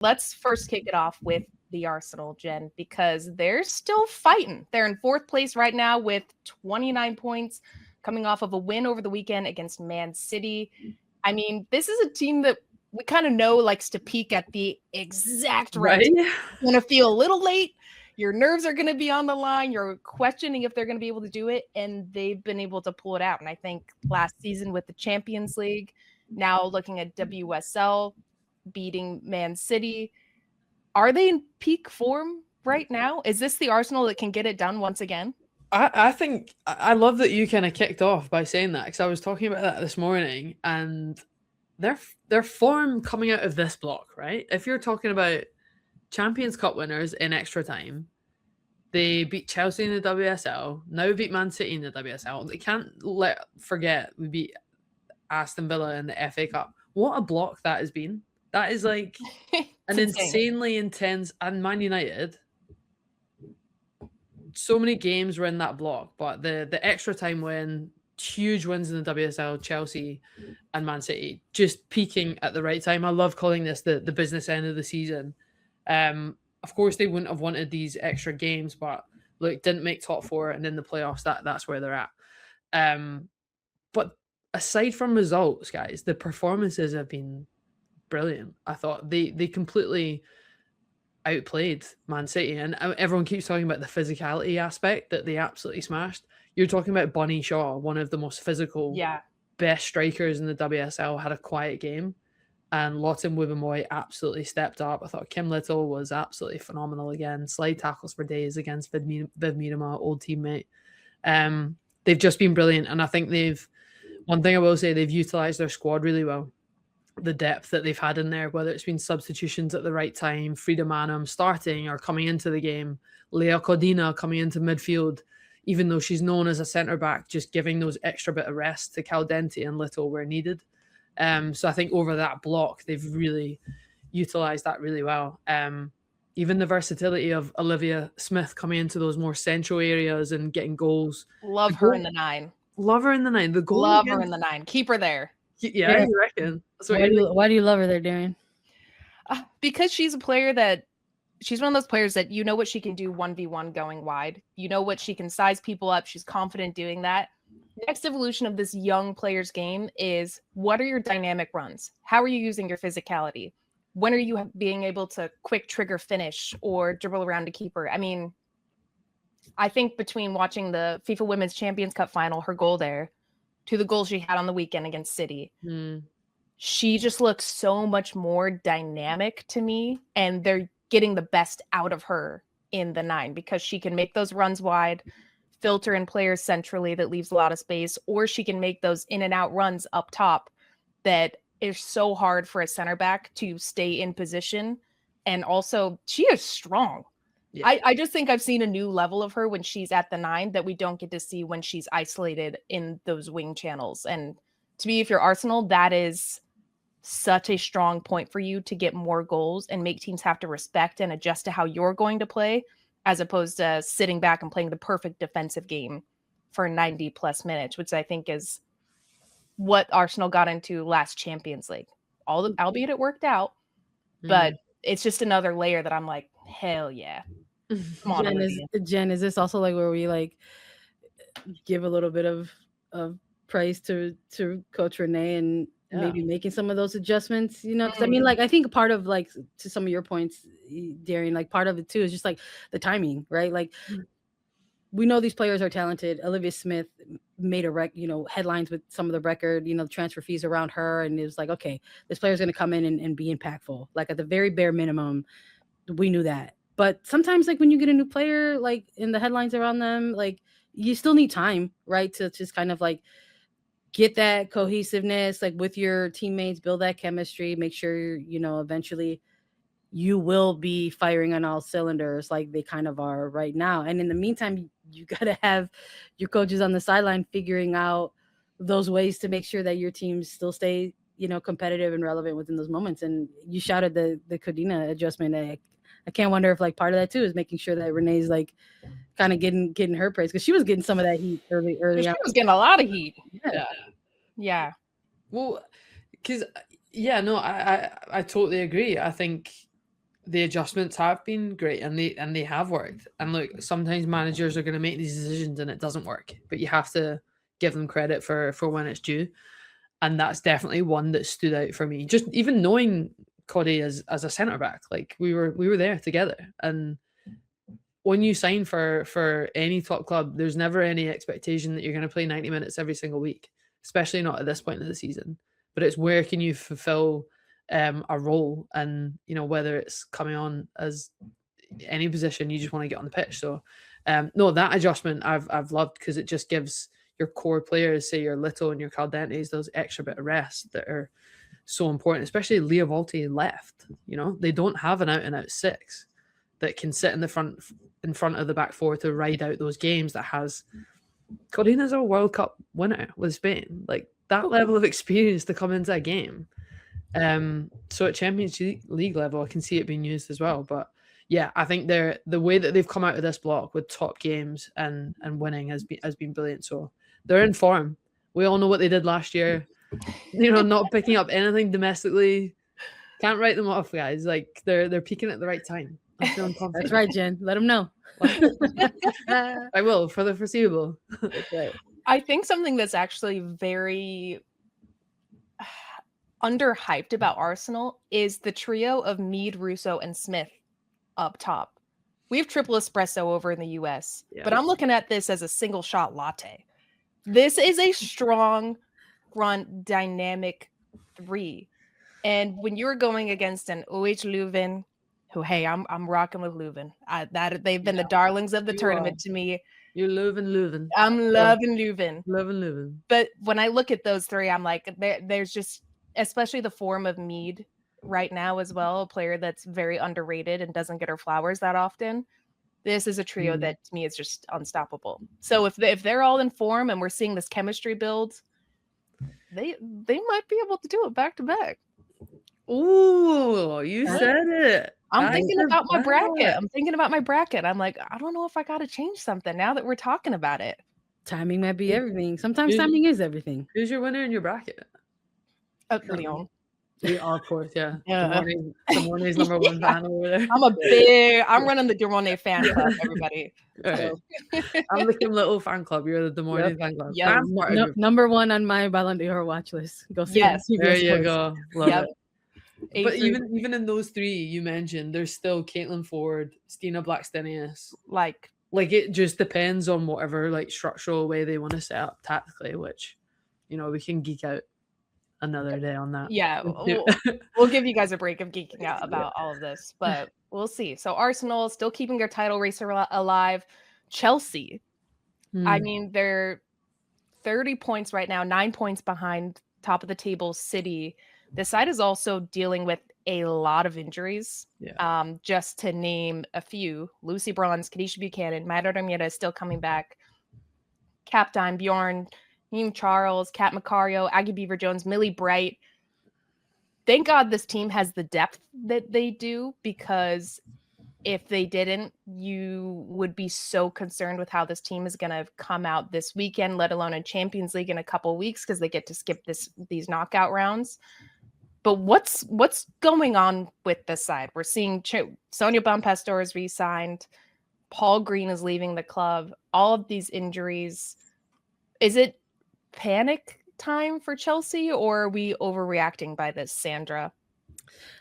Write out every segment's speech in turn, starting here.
let's first kick it off with the Arsenal, Jen, because they're still fighting. They're in 4th place right now with 29 points, coming off of a win over the weekend against Man City. I mean, this is a team that we kind of know likes to peak at the exact right time. You're going to feel a little late. Your nerves are going to be on the line. You're questioning if they're going to be able to do it, and they've been able to pull it out. And I think last season with the Champions League, now looking at WSL, beating Man City, are they in peak form right now? Is this the Arsenal that can get it done once again? I think I love that you kind of kicked off by saying that, because I was talking about that this morning, and their form coming out of this block, right? If you're talking about Champions Cup winners in extra time, they beat Chelsea in the WSL, now beat Man City in the WSL. They can't forget we beat Aston Villa in the FA Cup. What a block that has been. That is like an insanely intense, and Man United, so many games were in that block, but the extra time win, huge wins in the WSL, Chelsea and Man City, just peaking at the right time. I love calling this the business end of the season. Of course, they wouldn't have wanted these extra games, but look, didn't make top 4, and in the playoffs, that's where they're at. But aside from results, guys, the performances have been brilliant. I thought they completely outplayed Man City, and everyone keeps talking about the physicality aspect that they absolutely smashed. You're talking about Bunny Shaw, one of the most physical, best strikers in the WSL, had a quiet game, and Lotte Wubben-Moy absolutely stepped up. I thought Kim Little was absolutely phenomenal again. Slide tackles for days against Viv Miedema, old teammate. They've just been brilliant, and I think one thing I will say, they've utilised their squad really well. The depth that they've had in there, whether it's been substitutions at the right time, Frida Manum starting or coming into the game, Leah Codina coming into midfield, even though she's known as a centre-back, just giving those extra bit of rest to Caldente and Little where needed. So I think over that block, they've really utilised that really well. Even the versatility of Olivia Smith coming into those more central areas and getting goals. Love her in the 9. Love her in the 9. The goal. Love her in the 9. Keep her there. Yeah, you reckon? Why do you love her there, Darian? Because she's a player that she's one of those players that you know what she can do 1v1 going wide. You know what she can size people up. She's confident doing that. Next evolution of this young player's game is, what are your dynamic runs? How are you using your physicality? When are you being able to quick trigger finish or dribble around a keeper? I mean, I think between watching the FIFA Women's Champions Cup final, her goal there, to the goal she had on the weekend against City, she just looks so much more dynamic to me, and they're getting the best out of her in the 9 because she can make those runs wide, filter in players centrally that leaves a lot of space, or she can make those in and out runs up top that is so hard for a center back to stay in position. And also, she is strong. Yeah. I just think I've seen a new level of her when she's at the 9 that we don't get to see when she's isolated in those wing channels. And to me, if you're Arsenal, that is such a strong point for you to get more goals and make teams have to respect and adjust to how you're going to play, as opposed to sitting back and playing the perfect defensive game for 90 plus minutes, which I think is what Arsenal got into last Champions League. Albeit it worked out, but it's just another layer that I'm like, hell yeah. Come on, Jen, is this also like where we like give a little bit of praise to Coach Renee and maybe making some of those adjustments, you know? Because I mean, like, I think part of, like, to some of your points, Darian, like, part of it too is just like the timing, right? Like, we know these players are talented. Olivia Smith made headlines with some of the record, transfer fees around her, and it was like, okay, this player's going to come in and be impactful. Like, at the very bare minimum, we knew that. But sometimes, like, when you get a new player, like, in the headlines around them, like, you still need time, right, to just kind of like get that cohesiveness, like, with your teammates, build that chemistry, make sure, eventually you will be firing on all cylinders like they kind of are right now. And in the meantime, you got to have your coaches on the sideline figuring out those ways to make sure that your teams still stay, competitive and relevant within those moments. And you shouted the Codina adjustment. I can't wonder if, like, part of that too is making sure that Renee's, like, kind of getting her praise, because she was getting some of that heat early she on. was getting a lot of heat. Yeah. Well, because I totally agree. I think the adjustments have been great, and they have worked. And look, sometimes managers are going to make these decisions and it doesn't work, but you have to give them credit for when it's due. And that's definitely one that stood out for me. Just even knowing Cody as a centre back, like we were there together. And when you sign for any top club, there's never any expectation that you're going to play 90 minutes every single week, especially not at this point of the season. But it's where can you fulfill a role, and whether it's coming on as any position, you just want to get on the pitch. So no, that adjustment I've loved, because it just gives your core players, say your Little and your Caldentes, those extra bit of rest that are so important, especially Leah Volti left. They don't have an out-and-out 6 that can sit in front of the back 4 to ride out those games. That has Corina's a World Cup winner with Spain, like that level of experience to come into a game. So at Champions League level, I can see it being used as well. But yeah, I think the way that they've come out of this block with top games and winning has been brilliant. So they're in form. We all know what they did last year. Not picking up anything domestically. Can't write them off, guys. Like they're peaking at the right time. I'm feeling confident. That's right, Jen. Let them know. I will, for the foreseeable. Right. I think something that's actually very underhyped about Arsenal is the trio of Mead, Russo, and Smith up top. We have triple espresso over in the US, but I'm looking at this as a single shot latte. This is a strong front dynamic 3. And when you're going against an OH Leuven, who, hey, I'm rocking with Leuven. They've been the darlings of the tournament to me. You're Leuven. I'm loving Leuven. Leuven. But when I look at those 3, I'm like, there's just, especially the form of Mead right now as well, a player that's very underrated and doesn't get her flowers that often. This is a trio that to me is just unstoppable. So if they're all in form and we're seeing this chemistry build, they might be able to do it back to back. Ooh, you said it. I'm thinking about my bracket. I'm like, I don't know if I got to change something now that we're talking about it. Timing might be everything. Sometimes timing is everything. Who's your winner in your bracket? Lyon. Oh, of course, yeah. Demone's number 1 fan over there. I'm running the Demone fan club, everybody. Right. I'm the Kim Little fan club. You're the Demone fan club. Yep. Number 1 on my Ballon d'Or watch list. Go see yes. There you go. Love it. A3. But even in those 3 you mentioned, there's still Caitlin Ford, Stina Blackstenius. Like it just depends on whatever like structural way they want to set up tactically, which we can geek out another day on that. Yeah, we'll give you guys a break of geeking out about all of this, but we'll see. So Arsenal still keeping their title race alive. Chelsea, I mean, they're 30 points right now, 9 points behind top of the table City. The side is also dealing with a lot of injuries. Yeah. Just to name a few: Lucy Bronze, Kadisha Buchanan, Mayra Ramirez is still coming back. Captain Bjorn, Neem Charles, Kat Macario, Aggie Beaver-Jones, Millie Bright. Thank God this team has the depth that they do, because if they didn't, you would be so concerned with how this team is going to come out this weekend, let alone in Champions League in a couple of weeks, because they get to skip these knockout rounds. But what's going on with this side? We're seeing Sonia Bompastor is re-signed. Paul Green is leaving the club. All of these injuries. Is it panic time for Chelsea, or are we overreacting by this, Sandra?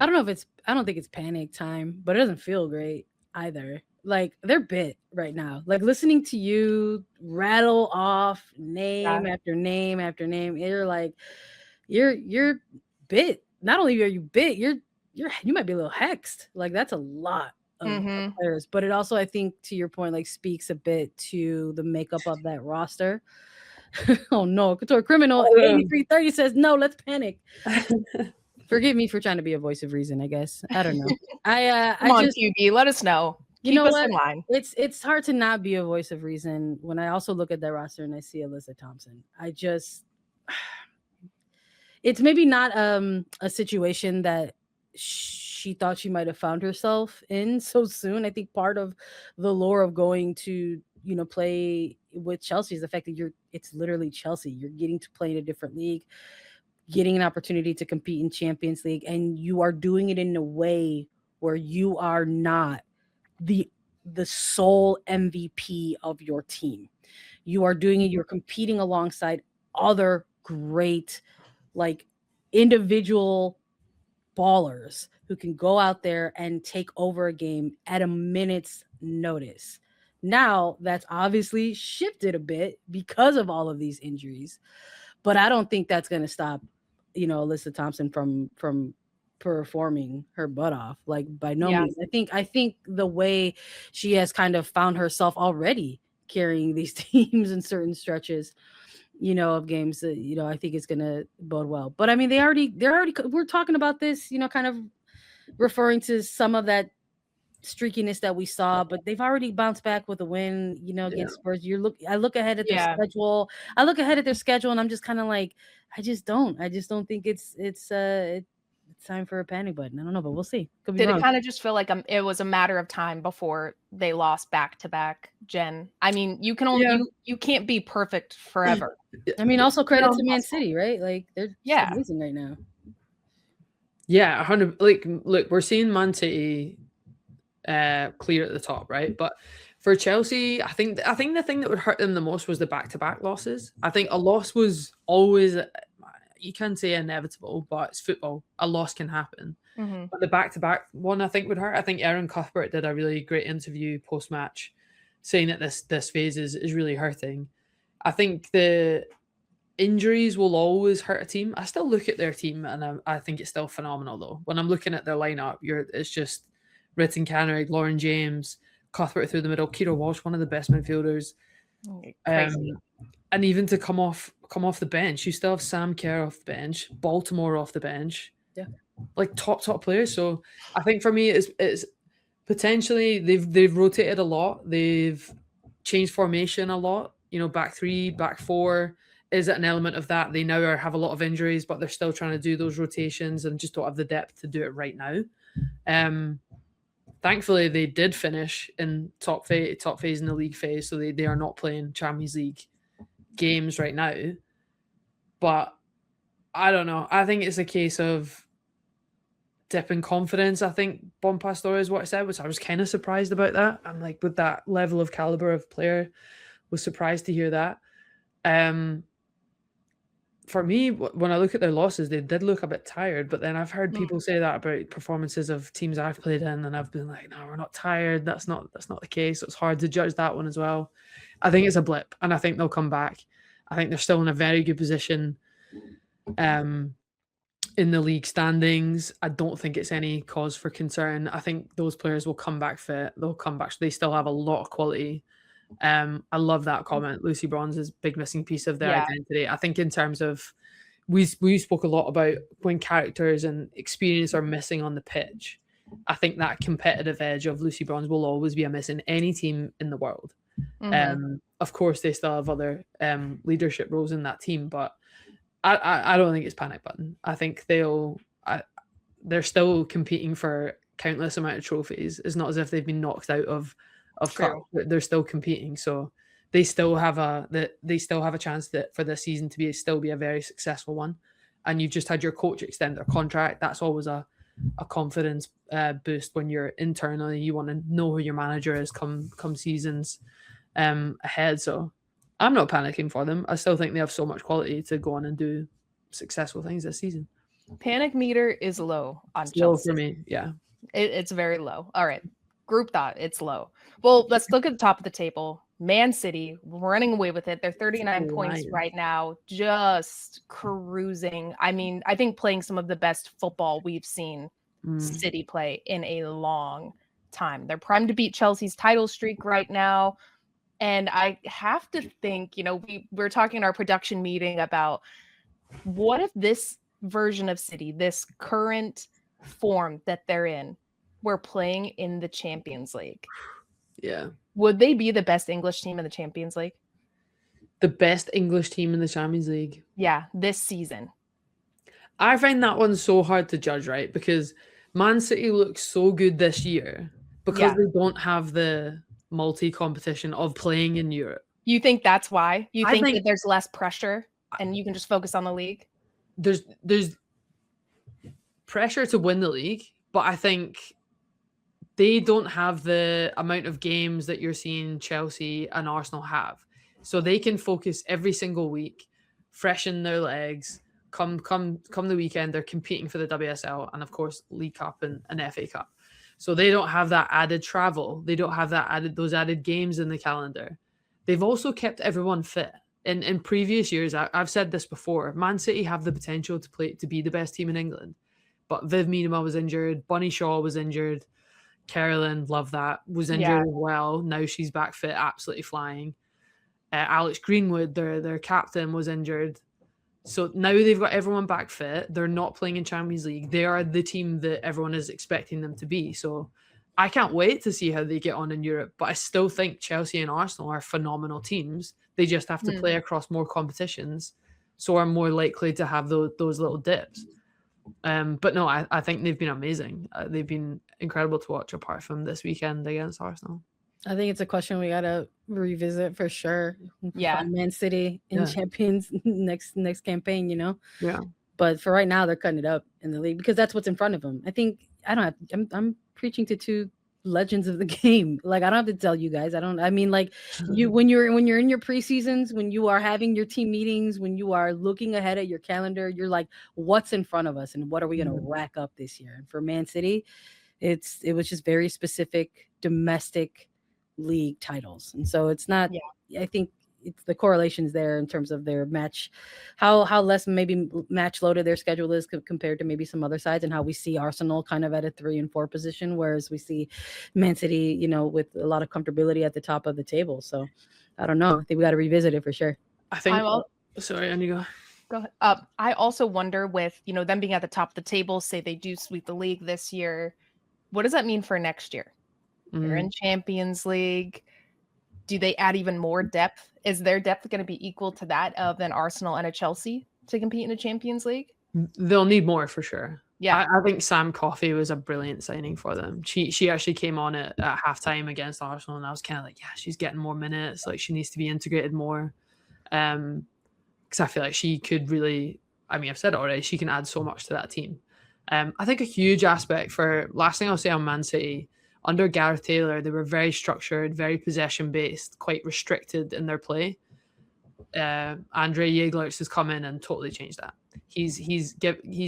I don't think it's panic time, but it doesn't feel great either. Like, they're bit right now. Like, listening to you rattle off name after name after name, you're like, you're bit. Not only are you bit, you might be a little hexed. Like, that's a lot of players. But it also, I think, to your point, like, speaks a bit to the makeup of that roster. Oh no, Couture Criminal 8330 says no, let's panic. Forgive me for trying to be a voice of reason, I guess. I don't know. Come on, QB, let us know. Keep us in line. It's hard to not be a voice of reason when I also look at that roster and I see Alyssa Thompson. It's maybe not a situation that she thought she might have found herself in so soon. I think part of the lure of going to play with Chelsea is the fact that it's literally Chelsea. You're getting to play in a different league, getting an opportunity to compete in Champions League, and you are doing it in a way where you are not the sole MVP of your team. You are doing it, you're competing alongside other great, like, individual ballers who can go out there and take over a game at a minute's notice. Now, that's obviously shifted a bit because of all of these injuries, but I don't think that's going to stop, Alyssa Thompson from performing her butt off. Like, by no means. I think the way she has kind of found herself already carrying these teams in certain stretches, of games that, I think it's going to bode well. But I mean, we're talking about this, kind of referring to some of that streakiness that we saw, but they've already bounced back with a win, against Spurs. I look ahead at their schedule. I look ahead at their schedule and I'm just kind of like, I just don't think it's time for a panic button. I don't know, but we'll see. Did it kind of just feel like it was a matter of time before they lost back to back, Jen? I mean, you can only you can't be perfect forever. I mean, also credit to Man City, right? Like, they're amazing right now. Yeah, 100. Like, look, we're seeing Man City clear at the top, right? But for Chelsea, I think the thing that would hurt them the most was the back-to-back losses. I think a loss was always, you can say inevitable, but it's football. A loss can happen. Mm-hmm. But the back-to-back one, I think, would hurt. I think Aaron Cuthbert did a really great interview post-match saying that this phase is really hurting. I think the injuries will always hurt a team. I still look at their team and I think it's still phenomenal, though. When I'm looking at their lineup, it's just Ritten Canrig, Lauren James, Cuthbert through the middle, Keira Walsh, one of the best midfielders. And even to come off the bench, you still have Sam Kerr off the bench, Baltimore off the bench. Yeah. Like top players. So I think for me it's potentially they've rotated a lot. They've changed formation a lot. Back three, back four. Is it an element of that? They now have a lot of injuries, but they're still trying to do those rotations and just don't have the depth to do it right now. Thankfully, they did finish in top phase in the league phase, so they are not playing Champions League games right now. But I don't know. I think it's a case of dip in confidence. I think Bompastor is what I said, which I was kind of surprised about that. I'm like, with that level of caliber of player, was surprised to hear that. For me, when I look at their losses, they did look a bit tired, but then I've heard people say that about performances of teams I've played in, and I've been like, no, we're not tired. That's not the case. So it's hard to judge that one as well. I think it's a blip, and I think they'll come back. I think they're still in a very good position in the league standings. I don't think it's any cause for concern. I think those players will come back fit. They'll come back. So they still have a lot of quality. I love that comment. Lucy Bronze's big missing piece of their identity. I think in terms of we spoke a lot about when characters and experience are missing on the pitch. I think that competitive edge of Lucy Bronze will always be a miss in any team in the world. Mm-hmm. Of course, they still have other leadership roles in that team, but I don't think it's panic button. I think they're still competing for countless amount of trophies. It's not as if they've been knocked out of cup. They're still competing, so they still have a chance for this season to still be a very successful one. And you've just had your coach extend their contract. That's always a confidence boost when you're internally. You want to know who your manager is come seasons ahead. So I'm not panicking for them. I still think they have so much quality to go on and do successful things this season. Panic meter is low on Chelsea. Low for me, yeah. It's very low. All right. Group thought, it's low. Well, let's look at the top of the table. Man City running away with it. They're 39 points right now, just cruising. I mean, I think playing some of the best football we've seen City play in a long time. They're primed to beat Chelsea's title streak right now. And I have to think, we're talking in our production meeting about what if this version of City, this current form that they're in, were playing in the Champions League. Yeah. Would they be the best English team in the Champions League? The best English team in the Champions League? Yeah, this season. I find that one so hard to judge, right? Because Man City looks so good this year because they don't have the multi-competition of playing in Europe. You think that's why? You think that there's less pressure and you can just focus on the league? There's pressure to win the league, but I think they don't have the amount of games that you're seeing Chelsea and Arsenal have. So they can focus every single week, freshen their legs. Come the weekend, they're competing for the WSL and of course League Cup and FA Cup. So they don't have that added travel. They don't have those added games in the calendar. They've also kept everyone fit. In previous years, I've said this before, Man City have the potential to be the best team in England. But Viv Miedema was injured, Bunny Shaw was injured, Carolyn, love that, was injured as well. Now she's back fit, absolutely flying. Alex Greenwood, their captain, was injured. So now they've got everyone back fit. They're not playing in Champions League. They are the team that everyone is expecting them to be. So I can't wait to see how they get on in Europe. But I still think Chelsea and Arsenal are phenomenal teams. They just have to play across more competitions, so are more likely to have those little dips. But no, I think they've been amazing. They've been incredible to watch apart from this weekend against Arsenal. I think it's a question we gotta revisit for sure. Yeah, Man City in Champions next campaign, you know. Yeah. But for right now, they're cutting it up in the league because that's what's in front of them. I think I'm preaching to two legends of the game. Like I don't have to tell you guys. When you're in your preseasons, when you are having your team meetings, when you are looking ahead at your calendar, you're like, what's in front of us and what are we gonna rack up this year? And for Man City, it was just very specific domestic league titles, and so it's not. I think it's the correlations there in terms of their match, how less maybe match loaded their schedule is compared to maybe some other sides, and how we see Arsenal kind of at a 3 and 4 position, whereas we see Man City, you know, with a lot of comfortability at the top of the table. So I don't know. I think we got to revisit it for sure. I think. Sorry, and you go. Go ahead. I also wonder with, you know, them being at the top of the table, say they do sweep the league this year, what does that mean for next year? They're in Champions League. Do they add even more depth? Is their depth going to be equal to that of an Arsenal and a Chelsea to compete in a Champions League? They'll need more for sure. Yeah, I think Sam Coffey was a brilliant signing for them. She actually came on at halftime against Arsenal, and I was kind of like, yeah, she's getting more minutes. Like she needs to be integrated more, because I feel like she could really. I mean, I've said it already. She can add so much to that team. I think a huge aspect for last thing I'll say on Man City. Under Gareth Taylor, they were very structured, very possession-based, quite restricted in their play. Andre Jeglerts has come in and totally changed that. He's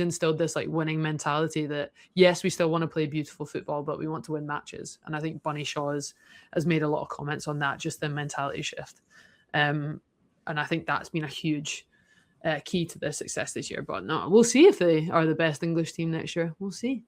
instilled this like winning mentality that yes, we still want to play beautiful football, but we want to win matches. And I think Bunny Shaw has made a lot of comments on that, just the mentality shift. And I think that's been a huge key to their success this year. But no, we'll see if they are the best English team next year. We'll see.